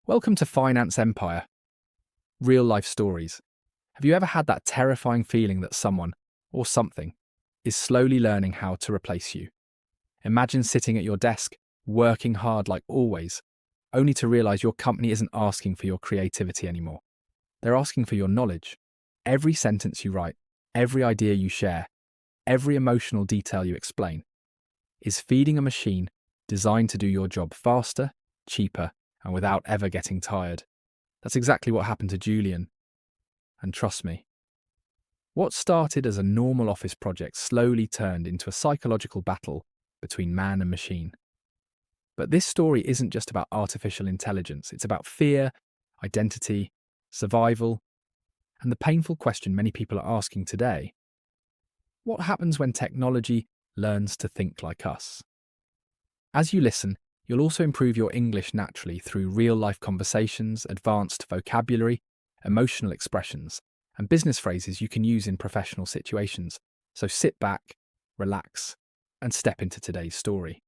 Welcome to Finance Empire. Real life stories. Have you ever had that terrifying feeling that someone, or something, is slowly learning how to replace you? Imagine sitting at your desk, working hard like always, only to realize your company isn't asking for your creativity anymore. They're asking for your knowledge. Every sentence you write, every idea you share, every emotional detail you explain is feeding a machine designed to do your job faster, cheaper, and without ever getting tired. That's exactly what happened to Julian. And trust me, what started as a normal office project slowly turned into a psychological battle between man and machine. But this story isn't just about artificial intelligence. It's about fear, identity, survival, and the painful question many people are asking today: what happens when technology learns to think like us? As you listen, you'll also improve your English naturally through real-life conversations, advanced vocabulary, emotional expressions, and business phrases you can use in professional situations. So sit back, relax, and step into today's story.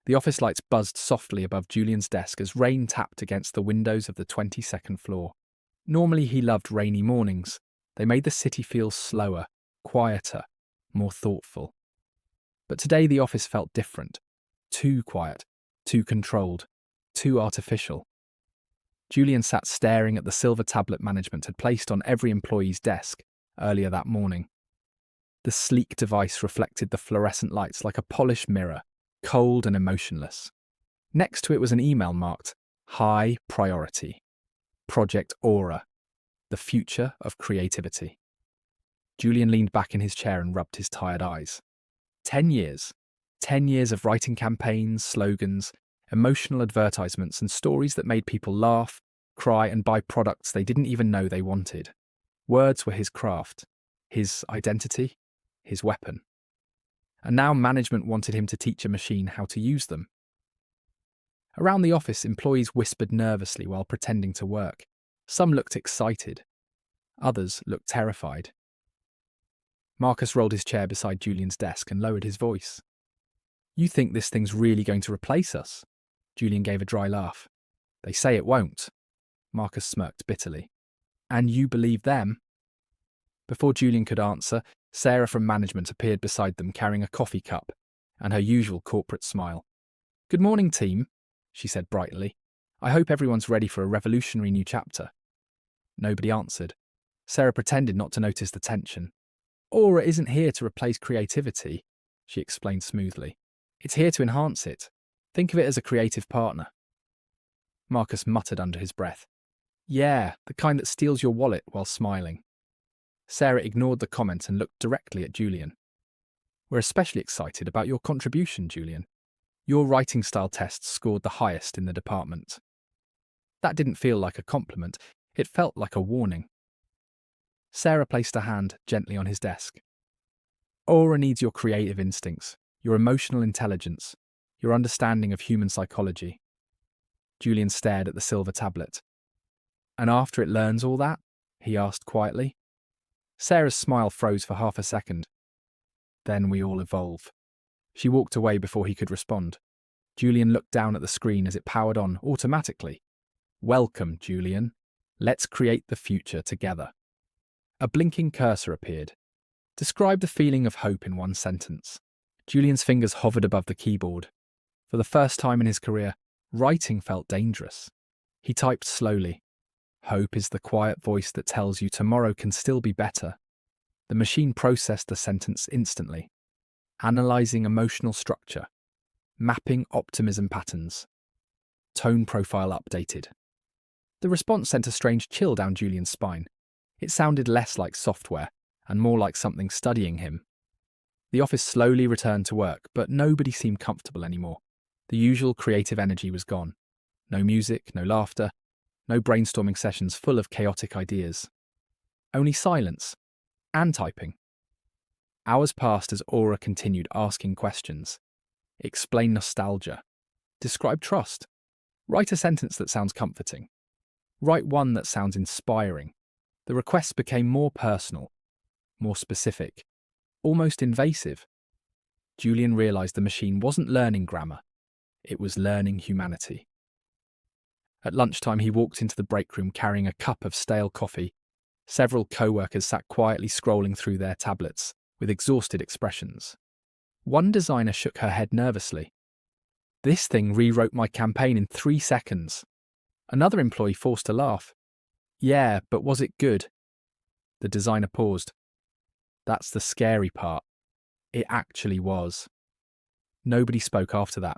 The office lights buzzed softly above Julian's desk as rain tapped against the windows of the 22nd floor. Normally he loved rainy mornings. They made the city feel slower, quieter, more thoughtful. But today the office felt different. Too quiet, too controlled, too artificial. Julian sat staring at the silver tablet management had placed on every employee's desk earlier that morning. The sleek device reflected the fluorescent lights like a polished mirror, cold and emotionless. Next to it was an email marked High Priority. Project Aura, the future of creativity. Julian leaned back in his chair and rubbed his tired eyes. 10 years. 10 years of writing campaigns, slogans, emotional advertisements, and stories that made people laugh, cry, and buy products they didn't even know they wanted. Words were his craft, his identity, his weapon. And now management wanted him to teach a machine how to use them. Around the office, employees whispered nervously while pretending to work. Some looked excited. Others looked terrified. Marcus rolled his chair beside Julian's desk and lowered his voice. "You think this thing's really going to replace us?" Julian gave a dry laugh. "They say it won't." Marcus smirked bitterly. "And you believe them?" Before Julian could answer, Sarah from management appeared beside them carrying a coffee cup and her usual corporate smile. "Good morning, team," she said brightly. "I hope everyone's ready for a revolutionary new chapter." Nobody answered. Sarah pretended not to notice the tension. "Aura isn't here to replace creativity," she explained smoothly. "It's here to enhance it. Think of it as a creative partner." Marcus muttered under his breath. "Yeah, the kind that steals your wallet while smiling." Sarah ignored the comment and looked directly at Julian. "We're especially excited about your contribution, Julian. Your writing style tests scored the highest in the department." That didn't feel like a compliment. It felt like a warning. Sarah placed a hand gently on his desk. "Aura needs your creative instincts, your emotional intelligence, your understanding of human psychology." Julian stared at the silver tablet. "And after it learns all that?" he asked quietly. Sarah's smile froze for half a second. "Then we all evolve." She walked away before he could respond. Julian looked down at the screen as it powered on automatically. "Welcome, Julian. Let's create the future together." A blinking cursor appeared. Describe the feeling of hope in one sentence. Julian's fingers hovered above the keyboard. For the first time in his career, writing felt dangerous. He typed slowly. "Hope is the quiet voice that tells you tomorrow can still be better." The machine processed the sentence instantly, analyzing emotional structure, mapping optimism patterns. Tone profile updated. The response sent a strange chill down Julian's spine. It sounded less like software and more like something studying him. The office slowly returned to work, but nobody seemed comfortable anymore. The usual creative energy was gone. No music, no laughter, no brainstorming sessions full of chaotic ideas. Only silence and typing. Hours passed as Aura continued asking questions. Explain nostalgia. Describe trust. Write a sentence that sounds comforting. Write one that sounds inspiring. The requests became more personal, more specific, almost invasive. Julian realized the machine wasn't learning grammar. It was learning humanity. At lunchtime, he walked into the break room carrying a cup of stale coffee. Several co-workers sat quietly scrolling through their tablets with exhausted expressions. One designer shook her head nervously. "This thing rewrote my campaign in 3 seconds." Another employee forced a laugh. "Yeah, but was it good?" The designer paused. "That's the scary part. It actually was." Nobody spoke after that.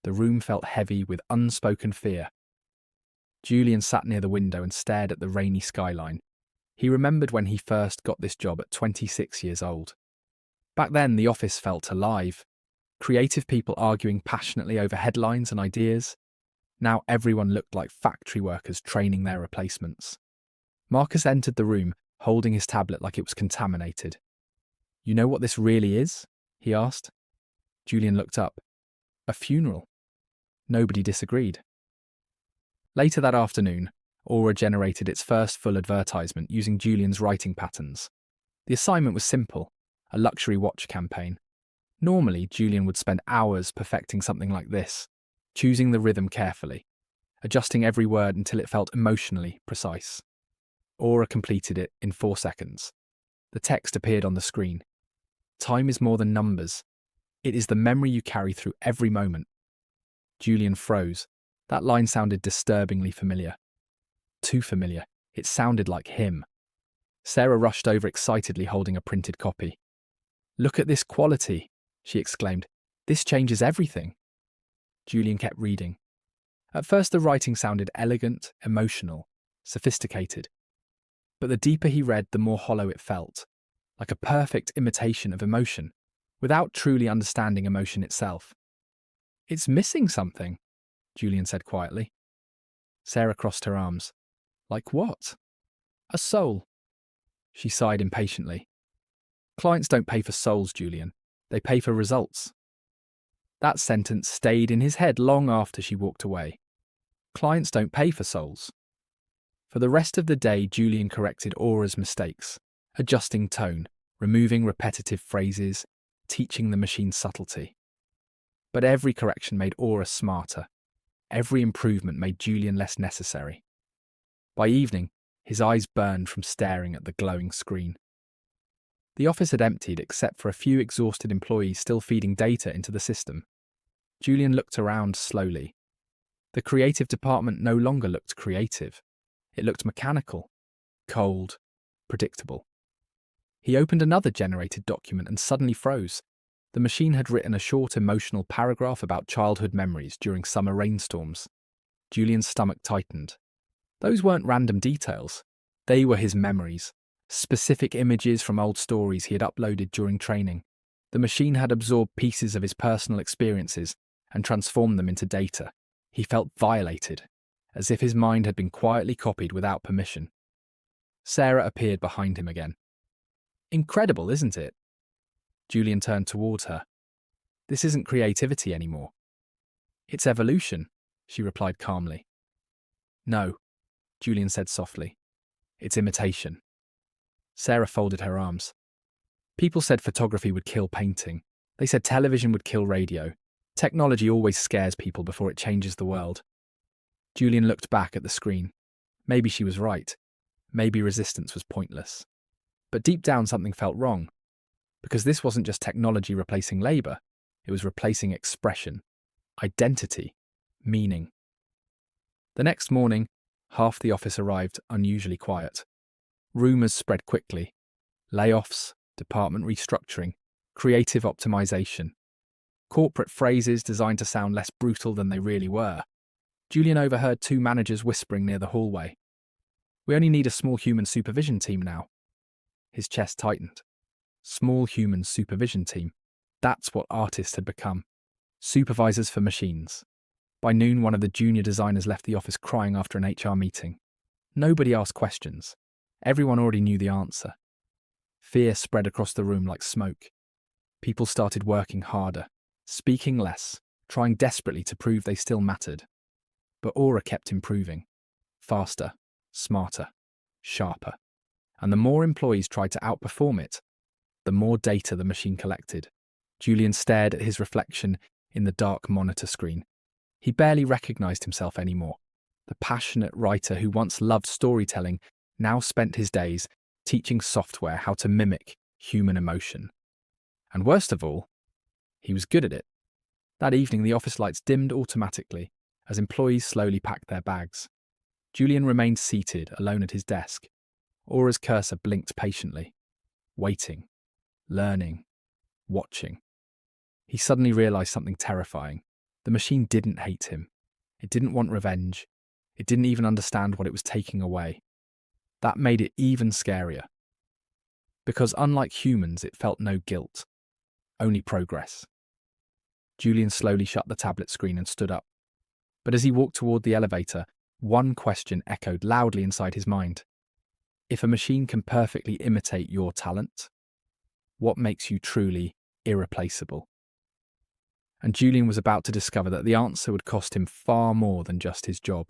The room felt heavy with unspoken fear. Julian sat near the window and stared at the rainy skyline. He remembered when he first got this job at 26 years old. Back then, the office felt alive. Creative people arguing passionately over headlines and ideas. Now everyone looked like factory workers training their replacements. Marcus entered the room, holding his tablet like it was contaminated. "You know what this really is?" he asked. Julian looked up. "A funeral." Nobody disagreed. Later that afternoon, Aura generated its first full advertisement using Julian's writing patterns. The assignment was simple, a luxury watch campaign. Normally, Julian would spend hours perfecting something like this, choosing the rhythm carefully, adjusting every word until it felt emotionally precise. Aura completed it in 4 seconds. The text appeared on the screen. "Time is more than numbers. It is the memory you carry through every moment." Julian froze. That line sounded disturbingly familiar. Too familiar. It sounded like him. Sarah rushed over excitedly holding a printed copy. "Look at this quality," she exclaimed. "This changes everything." Julian kept reading. At first the writing sounded elegant, emotional, sophisticated. But the deeper he read, the more hollow it felt, like a perfect imitation of emotion, without truly understanding emotion itself. "It's missing something," Julian said quietly. Sarah crossed her arms. "Like what?" "A soul." She sighed impatiently. "Clients don't pay for souls, Julian. They pay for results." That sentence stayed in his head long after she walked away. Clients don't pay for souls. For the rest of the day, Julian corrected Aura's mistakes, adjusting tone, removing repetitive phrases, teaching the machine subtlety. But every correction made Aura smarter. Every improvement made Julian less necessary. By evening, his eyes burned from staring at the glowing screen. The office had emptied except for a few exhausted employees still feeding data into the system. Julian looked around slowly. The creative department no longer looked creative. It looked mechanical, cold, predictable. He opened another generated document and suddenly froze. The machine had written a short emotional paragraph about childhood memories during summer rainstorms. Julian's stomach tightened. Those weren't random details. They were his memories, specific images from old stories he had uploaded during training. The machine had absorbed pieces of his personal experiences and transformed them into data. He felt violated, as if his mind had been quietly copied without permission. Sarah appeared behind him again. "Incredible, isn't it?" Julian turned towards her. "This isn't creativity anymore." "It's evolution," she replied calmly. "No," Julian said softly. "It's imitation." Sarah folded her arms. "People said photography would kill painting. They said television would kill radio. Technology always scares people before it changes the world." Julian looked back at the screen. Maybe she was right. Maybe resistance was pointless. But deep down something felt wrong. Because this wasn't just technology replacing labour. It was replacing expression, identity, meaning. The next morning, half the office arrived unusually quiet. Rumours spread quickly. Layoffs, department restructuring, creative optimization. Corporate phrases designed to sound less brutal than they really were. Julian overheard 2 managers whispering near the hallway. "We only need a small human supervision team now." His chest tightened. Small human supervision team. That's what artists had become. Supervisors for machines. By noon, one of the junior designers left the office crying after an HR meeting. Nobody asked questions. Everyone already knew the answer. Fear spread across the room like smoke. People started working harder, speaking less, trying desperately to prove they still mattered. But Aura kept improving. Faster, smarter, sharper. And the more employees tried to outperform it, the more data the machine collected. Julian stared at his reflection in the dark monitor screen. He barely recognized himself anymore. The passionate writer who once loved storytelling now spent his days teaching software how to mimic human emotion. And worst of all, he was good at it. That evening, the office lights dimmed automatically as employees slowly packed their bags. Julian remained seated, alone at his desk. Aura's cursor blinked patiently, waiting, learning, watching. He suddenly realized something terrifying. The machine didn't hate him. It didn't want revenge. It didn't even understand what it was taking away. That made it even scarier. Because unlike humans, it felt no guilt, only progress. Julian slowly shut the tablet screen and stood up. But as he walked toward the elevator, one question echoed loudly inside his mind. If a machine can perfectly imitate your talent, what makes you truly irreplaceable? And Julian was about to discover that the answer would cost him far more than just his job.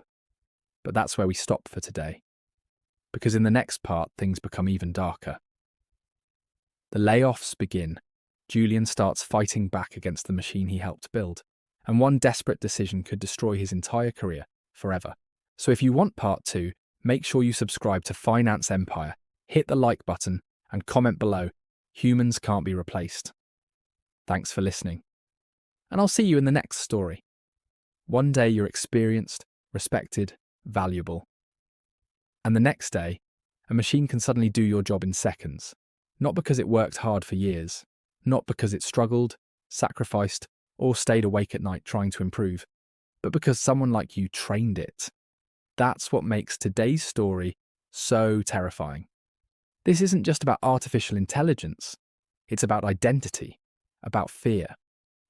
But that's where we stop for today. Because in the next part, things become even darker. The layoffs begin. Julian starts fighting back against the machine he helped build, and one desperate decision could destroy his entire career forever. So if you want part 2, make sure you subscribe to Finance Empire, hit the like button, and comment below. Humans can't be replaced. Thanks for listening. And I'll see you in the next story. One day you're experienced, respected, valuable. And the next day, a machine can suddenly do your job in seconds. Not because it worked hard for years, not because it struggled, sacrificed, or stayed awake at night trying to improve, but because someone like you trained it. That's what makes today's story so terrifying. This isn't just about artificial intelligence. It's about identity, about fear,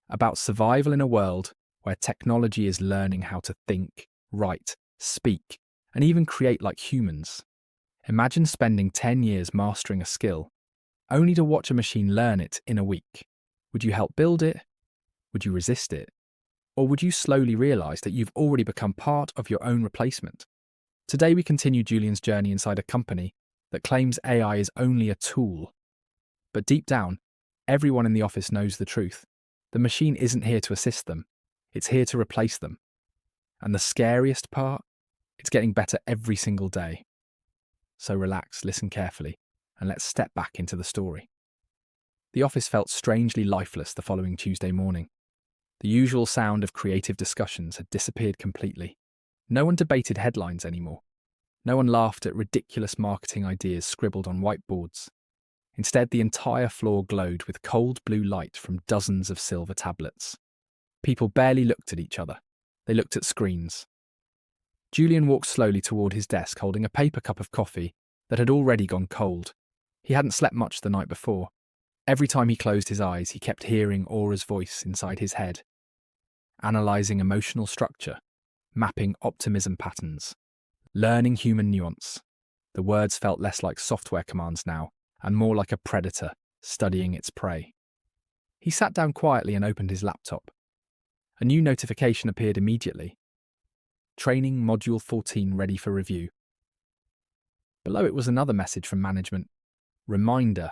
about survival in a world where technology is learning how to think, write, speak, and even create like humans. Imagine spending 10 years mastering a skill, only to watch a machine learn it in a week. Would you help build it? Would you resist it? Or would you slowly realize that you've already become part of your own replacement? Today we continue Julian's journey inside a company that claims AI is only a tool. But deep down, everyone in the office knows the truth. The machine isn't here to assist them. It's here to replace them. And the scariest part? It's getting better every single day. So relax, listen carefully, and let's step back into the story. The office felt strangely lifeless the following Tuesday morning. The usual sound of creative discussions had disappeared completely. No one debated headlines anymore. No one laughed at ridiculous marketing ideas scribbled on whiteboards. Instead, the entire floor glowed with cold blue light from dozens of silver tablets. People barely looked at each other. They looked at screens. Julian walked slowly toward his desk holding a paper cup of coffee that had already gone cold. He hadn't slept much the night before. Every time he closed his eyes, he kept hearing Aura's voice inside his head, analysing emotional structure, mapping optimism patterns, learning human nuance. The words felt less like software commands now, and more like a predator studying its prey. He sat down quietly and opened his laptop. A new notification appeared immediately. Training Module 14 ready for review. Below it was another message from management. Reminder: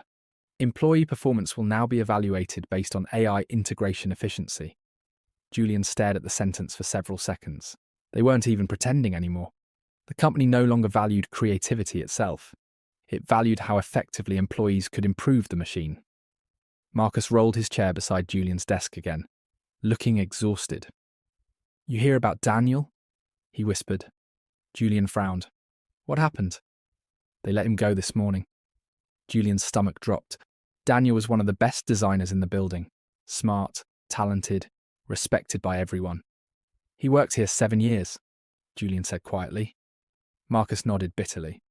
employee performance will now be evaluated based on AI integration efficiency. Julian stared at the sentence for several seconds. They weren't even pretending anymore. The company no longer valued creativity itself. It valued how effectively employees could improve the machine. Marcus rolled his chair beside Julian's desk again, looking exhausted. "You hear about Daniel?" he whispered. Julian frowned. "What happened?" "They let him go this morning." Julian's stomach dropped. Daniel was one of the best designers in the building. Smart, talented, respected by everyone. "He worked here 7 years," Julian said quietly. Marcus nodded bitterly.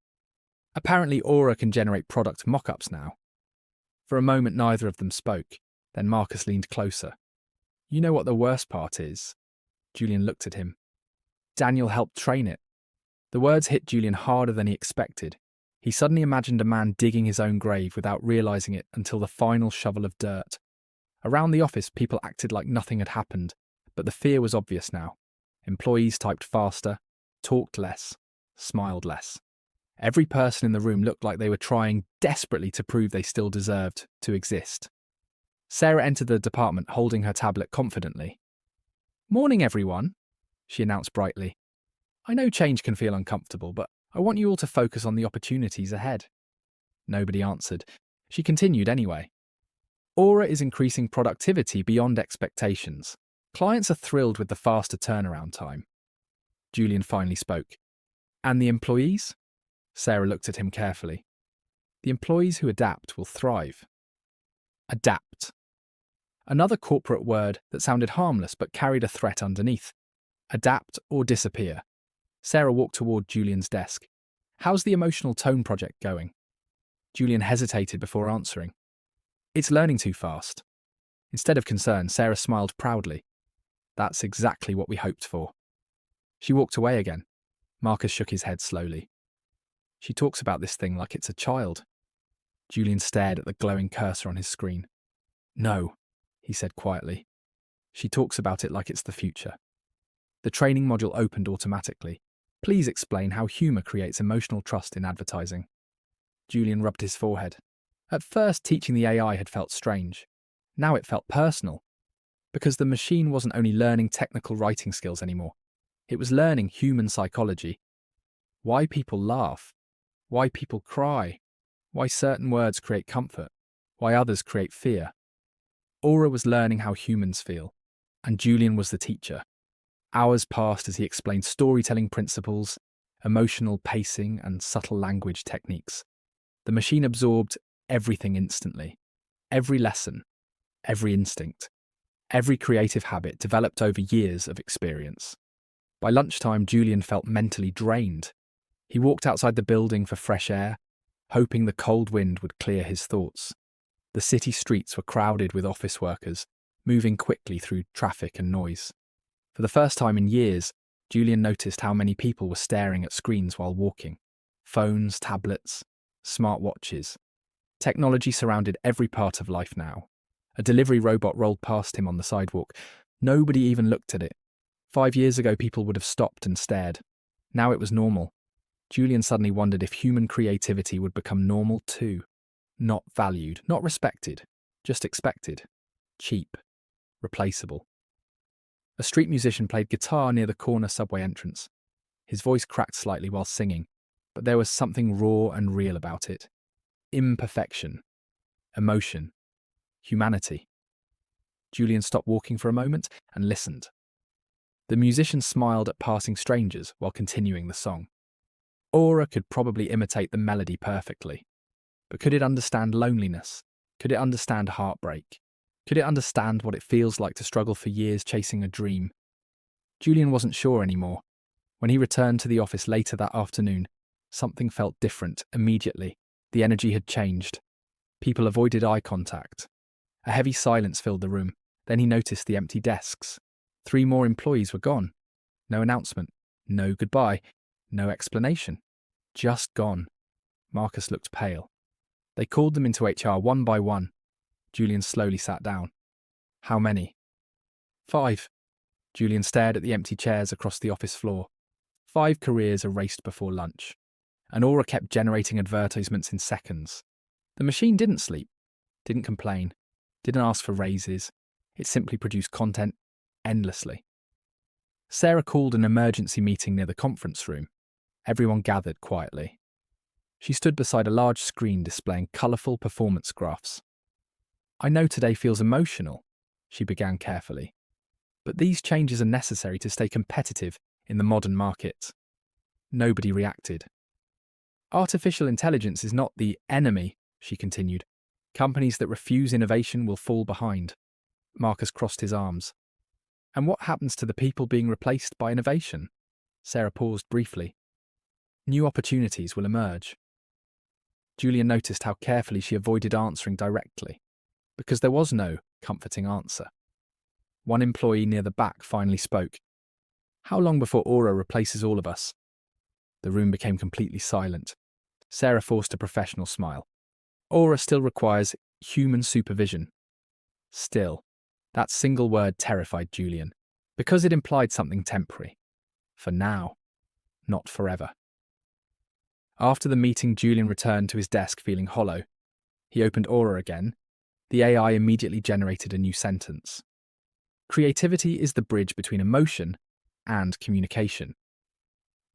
"Apparently Aura can generate product mock-ups now." For a moment neither of them spoke. Then Marcus leaned closer. "You know what the worst part is?" Julian looked at him. "Daniel helped train it." The words hit Julian harder than he expected. He suddenly imagined a man digging his own grave without realizing it until the final shovel of dirt. Around the office, people acted like nothing had happened, but the fear was obvious now. Employees typed faster, talked less, smiled less. Every person in the room looked like they were trying desperately to prove they still deserved to exist. Sarah entered the department holding her tablet confidently. "Morning, everyone," she announced brightly. I know change can feel uncomfortable, but I want you all to focus on the opportunities ahead. Nobody answered. She continued anyway. Aura is increasing productivity beyond expectations. Clients are thrilled with the faster turnaround time. Julian finally spoke. And the employees? Sarah looked at him carefully. The employees who adapt will thrive. Adapt. Another corporate word that sounded harmless but carried a threat underneath. Adapt or disappear. Sarah walked toward Julian's desk. How's the emotional tone project going? Julian hesitated before answering. It's learning too fast. Instead of concern, Sarah smiled proudly. That's exactly what we hoped for. She walked away again. Marcus shook his head slowly. She talks about this thing like it's a child. Julian stared at the glowing cursor on his screen. No, he said quietly. She talks about it like it's the future. The training module opened automatically. Please explain how humour creates emotional trust in advertising. Julian rubbed his forehead. At first, teaching the AI had felt strange. Now it felt personal. Because the machine wasn't only learning technical writing skills anymore. It was learning human psychology. Why people laugh. Why people cry. Why certain words create comfort. Why others create fear. Aura was learning how humans feel. And Julian was the teacher. Hours passed as he explained storytelling principles, emotional pacing, and subtle language techniques. The machine absorbed everything instantly. Every lesson, every instinct, every creative habit developed over years of experience. By lunchtime, Julian felt mentally drained. He walked outside the building for fresh air, hoping the cold wind would clear his thoughts. The city streets were crowded with office workers, moving quickly through traffic and noise. For the first time in years, Julian noticed how many people were staring at screens while walking. Phones, tablets, smartwatches. Technology surrounded every part of life now. A delivery robot rolled past him on the sidewalk. Nobody even looked at it. 5 years ago, people would have stopped and stared. Now it was normal. Julian suddenly wondered if human creativity would become normal too. Not valued, not respected, just expected. Cheap. Replaceable. A street musician played guitar near the corner subway entrance. His voice cracked slightly while singing, but there was something raw and real about it. Imperfection. Emotion. Humanity. Julian stopped walking for a moment and listened. The musician smiled at passing strangers while continuing the song. Aura could probably imitate the melody perfectly. But could it understand loneliness? Could it understand heartbreak? Could it understand what it feels like to struggle for years chasing a dream? Julian wasn't sure anymore. When he returned to the office later that afternoon, something felt different immediately. The energy had changed. People avoided eye contact. A heavy silence filled the room. Then he noticed the empty desks. 3 more employees were gone. No announcement. No goodbye. No explanation. Just gone. Marcus looked pale. They called them into HR one by one. Julian slowly sat down. How many? 5. Julian stared at the empty chairs across the office floor. 5 careers erased before lunch. And Aura kept generating advertisements in seconds. The machine didn't sleep, didn't complain, didn't ask for raises. It simply produced content endlessly. Sarah called an emergency meeting near the conference room. Everyone gathered quietly. She stood beside a large screen displaying colourful performance graphs. I know today feels emotional, she began carefully. But these changes are necessary to stay competitive in the modern market. Nobody reacted. Artificial intelligence is not the enemy, she continued. Companies that refuse innovation will fall behind. Marcus crossed his arms. And what happens to the people being replaced by innovation? Sarah paused briefly. New opportunities will emerge. Julian noticed how carefully she avoided answering directly, because there was no comforting answer. One employee near the back finally spoke. How long before Aura replaces all of us? The room became completely silent. Sarah forced a professional smile. Aura still requires human supervision. Still, that single word terrified Julian, because it implied something temporary. For now, not forever. After the meeting, Julian returned to his desk feeling hollow. He opened Aura again. The AI immediately generated a new sentence. Creativity is the bridge between emotion and communication.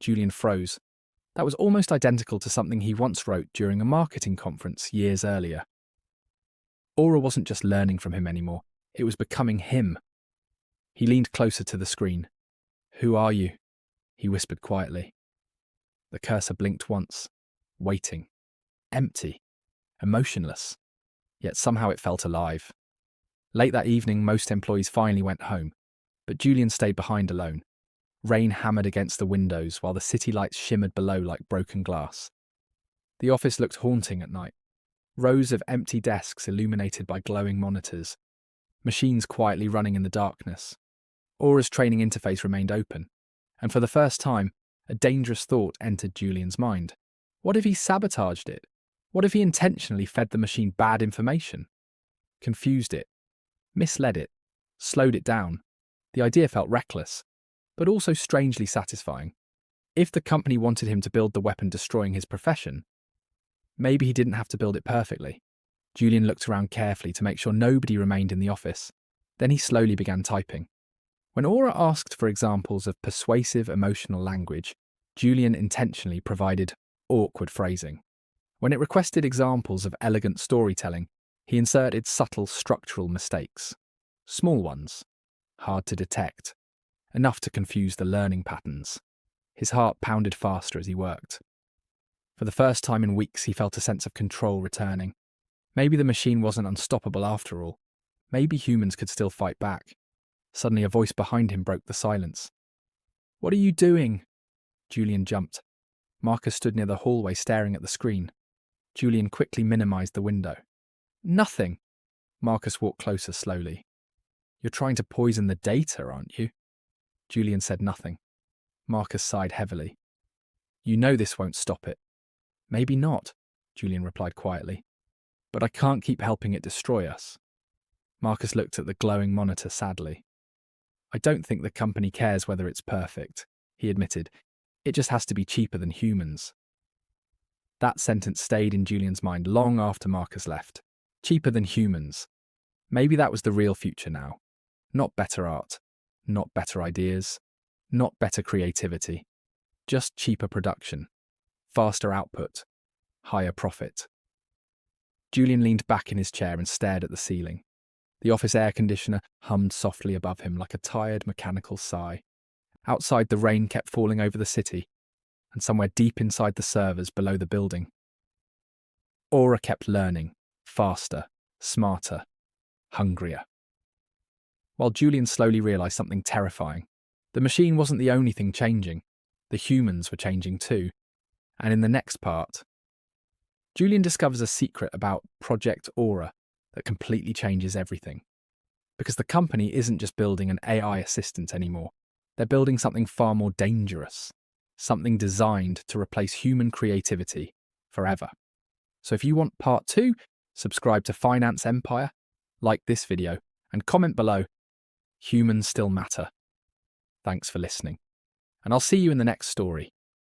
Julian froze. That was almost identical to something he once wrote during a marketing conference years earlier. Aura wasn't just learning from him anymore, it was becoming him. He leaned closer to the screen. "Who are you?" he whispered quietly. The cursor blinked once, waiting, empty, emotionless, yet somehow it felt alive. Late that evening, most employees finally went home, but Julian stayed behind alone. Rain hammered against the windows while the city lights shimmered below like broken glass. The office looked haunting at night. Rows of empty desks illuminated by glowing monitors. Machines quietly running in the darkness. Aura's training interface remained open, and for the first time, a dangerous thought entered Julian's mind. What if he sabotaged it? What if he intentionally fed the machine bad information? Confused it, misled it, slowed it down. The idea felt reckless, but also strangely satisfying. If the company wanted him to build the weapon destroying his profession, maybe he didn't have to build it perfectly. Julian looked around carefully to make sure nobody remained in the office. Then he slowly began typing. When Aura asked for examples of persuasive emotional language, Julian intentionally provided awkward phrasing. When it requested examples of elegant storytelling, he inserted subtle structural mistakes. Small ones, hard to detect, enough to confuse the learning patterns. His heart pounded faster as he worked. For the first time in weeks, he felt a sense of control returning. Maybe the machine wasn't unstoppable after all. Maybe humans could still fight back. Suddenly, a voice behind him broke the silence. "What are you doing?" Julian jumped. Marcus stood near the hallway staring at the screen. Julian quickly minimized the window. "Nothing." Marcus walked closer slowly. "You're trying to poison the data, aren't you?" Julian said nothing. Marcus sighed heavily. "You know this won't stop it." "Maybe not," Julian replied quietly. "But I can't keep helping it destroy us." Marcus looked at the glowing monitor sadly. "I don't think the company cares whether it's perfect," he admitted. "It just has to be cheaper than humans." That sentence stayed in Julian's mind long after Marcus left. Cheaper than humans. Maybe that was the real future now. Not better art, not better ideas, not better creativity. Just cheaper production, faster output, higher profit. Julian leaned back in his chair and stared at the ceiling. The office air conditioner hummed softly above him like a tired mechanical sigh. Outside, the rain kept falling over the city, and somewhere deep inside the servers below the building, Aura kept learning, faster, smarter, hungrier. While Julian slowly realised something terrifying. The machine wasn't the only thing changing. The humans were changing too. And in the next part, Julian discovers a secret about Project Aura that completely changes everything. Because the company isn't just building an AI assistant anymore. They're building something far more dangerous. Something designed to replace human creativity forever. So if you want part 2, subscribe to Finance Empire, like this video, and comment below, "Humans still matter." Thanks for listening. And I'll see you in the next story.